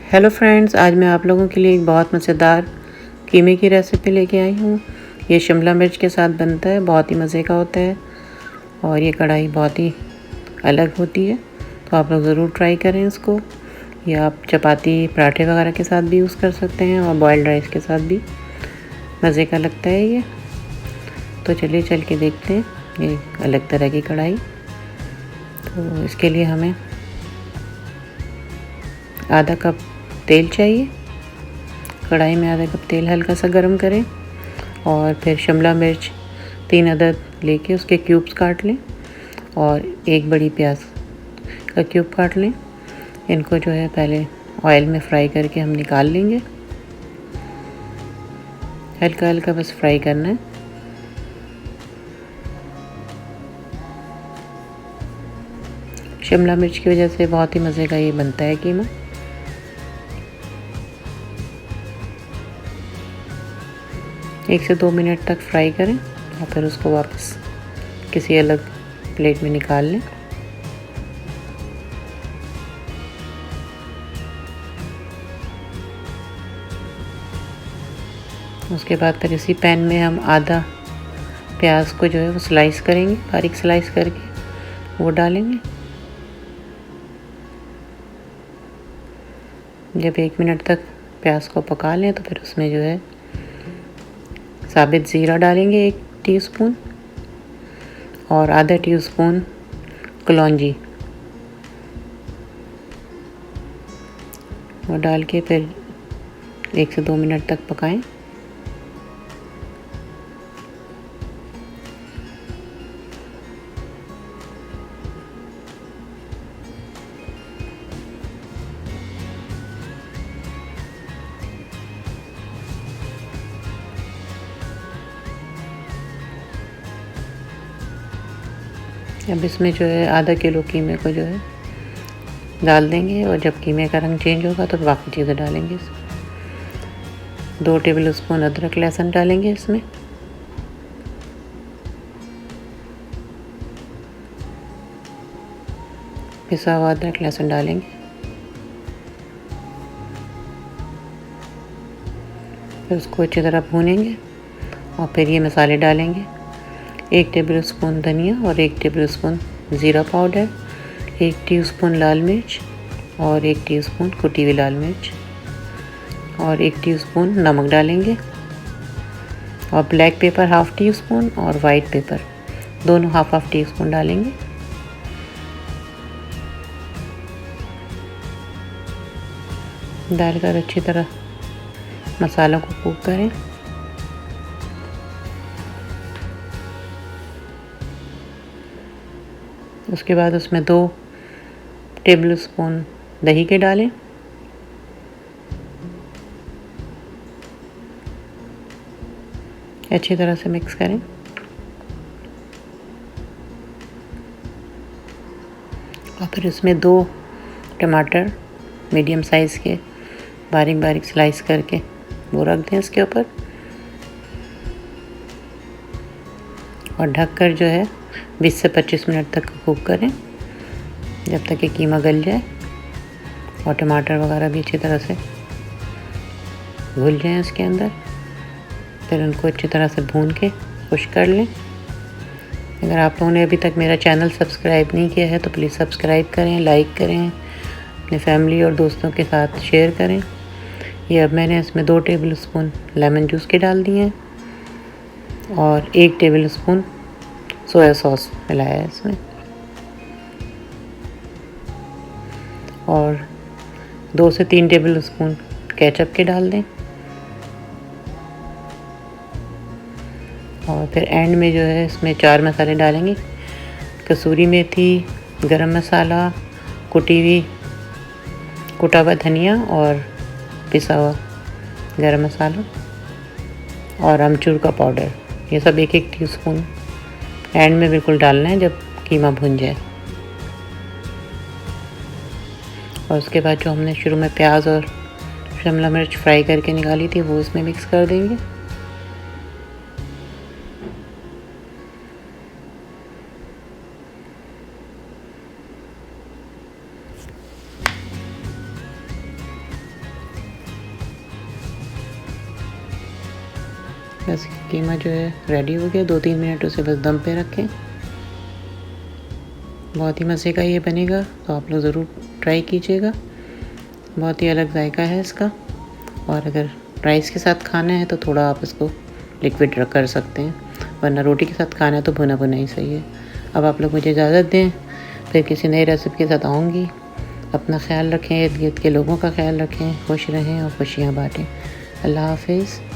Hello friends, आज मैं आप लोगों के लिए एक बहुत मज़ेदार कीमे की रेसिपी लेके आई हूँ। ये शिमला मिर्च के साथ बनता है, बहुत ही मज़े का होता है और ये कढ़ाई बहुत ही अलग होती है, तो आप लोग ज़रूर ट्राई करें इसको। ये आप चपाती पराठे वगैरह के साथ भी यूज़ कर सकते हैं और बॉयल्ड राइस के साथ भी मज़े का लगता है ये। तो चलिए चल के देखते हैं ये अलग तरह की कढ़ाई। तो इसके लिए हमें आधा कप तेल चाहिए। कढ़ाई में आधा कप तेल हल्का सा गर्म करें और फिर शिमला मिर्च 3 अदद लेके उसके क्यूब्स काट लें और एक बड़ी प्याज का क्यूब काट लें। इनको जो है पहले ऑयल में फ्राई करके हम निकाल लेंगे। हल्का हल्का बस फ्राई करना है। शिमला मिर्च की वजह से बहुत ही मज़े का ये बनता है कीमा। एक से 2 मिनट तक फ्राई करें और फिर उसको वापस किसी अलग प्लेट में निकाल लें। उसके बाद फिर इसी पैन में हम आधा प्याज को जो है वो स्लाइस करेंगे, बारीक स्लाइस करके वो डालेंगे। जब 1 मिनट तक प्याज को पका लें तो फिर उसमें जो है साबित ज़ीरा डालेंगे 1 टीस्पून और आधा टीस्पून कलौंजी, वो डाल के फिर 1 से 2 मिनट तक पकाएं। अब इसमें जो है आधा किलो कीमे को जो है डाल देंगे और जब कीमे का रंग चेंज होगा तो बाकी चीज़ें डालेंगे इसमें। 2 टेबल स्पून अदरक लहसुन डालेंगे इसमें। पिसा हुआ अदरक लहसुन डालेंगे। फिर उसको अच्छी तरह भूनेंगे और फिर ये मसाले डालेंगे। 1 टेबल स्पून धनिया और 1 टेबल स्पून ज़ीरा पाउडर, 1 टीस्पून लाल मिर्च और 1 टीस्पून कुटी हुई लाल मिर्च और 1 टीस्पून नमक डालेंगे और black pepper half tea spoon और वाइट पेपर दोनों हाफ़ टी स्पून डालेंगे। डालकर अच्छी तरह मसालों को कुक करें। उसके बाद उसमें 2 टेबल स्पून दही के डालें। अच्छी तरह से मिक्स करें और फिर उसमें 2 टमाटर मीडियम साइज़ के बारीक बारीक स्लाइस करके वो रख दें इसके ऊपर और ढककर जो है 20 से 25 मिनट तक कुक करें, जब तक ये कीमा गल जाए और टमाटर वगैरह भी अच्छी तरह से घुल जाएं इसके अंदर। फिर उनको अच्छी तरह से भून के खुश कर लें। अगर आप लोगों ने अभी तक मेरा चैनल सब्सक्राइब नहीं किया है तो प्लीज़ सब्सक्राइब करें, लाइक करें, अपने फैमिली और दोस्तों के साथ शेयर करें। ये अब मैंने इसमें 2 टेबल स्पून लेमन जूस के डाल दिए हैं और 1 टेबल स्पून सोया सॉस मिलाया है इसमें और 2 से 3 टेबल स्पून केचप के डाल दें और फिर एंड में जो है इसमें 4 मसाले डालेंगे। कसूरी मेथी, गरम मसाला, कुटा हुआ धनिया और पिसा हुआ गरम मसाला और अमचूर का पाउडर, ये सब 1-1 टीस्पून एंड में बिल्कुल डालना है जब कीमा भुन जाए। और उसके बाद जो हमने शुरू में प्याज और शिमला मिर्च फ्राई करके निकाली थी वो इसमें मिक्स कर देंगे। बस कीमा जो है रेडी हो गया। 2-3 मिनट उसे बस दम पे रखें। बहुत ही मज़े का ये बनेगा, तो आप लोग ज़रूर ट्राई कीजिएगा। बहुत ही अलग जायका है इसका। और अगर राइस के साथ खाना है तो थोड़ा आप इसको लिक्विड रख कर सकते हैं, वरना रोटी के साथ खाना है तो भुना भुना ही सही है। अब आप लोग मुझे इजाज़त दें, फिर किसी नई रेसिपी के साथ आऊँगी। अपना ख्याल रखें, इर्द गिर्द के लोगों का ख्याल रखें, खुश रहें और खुशियाँ बाँटें। अल्लाह हाफ़िज़।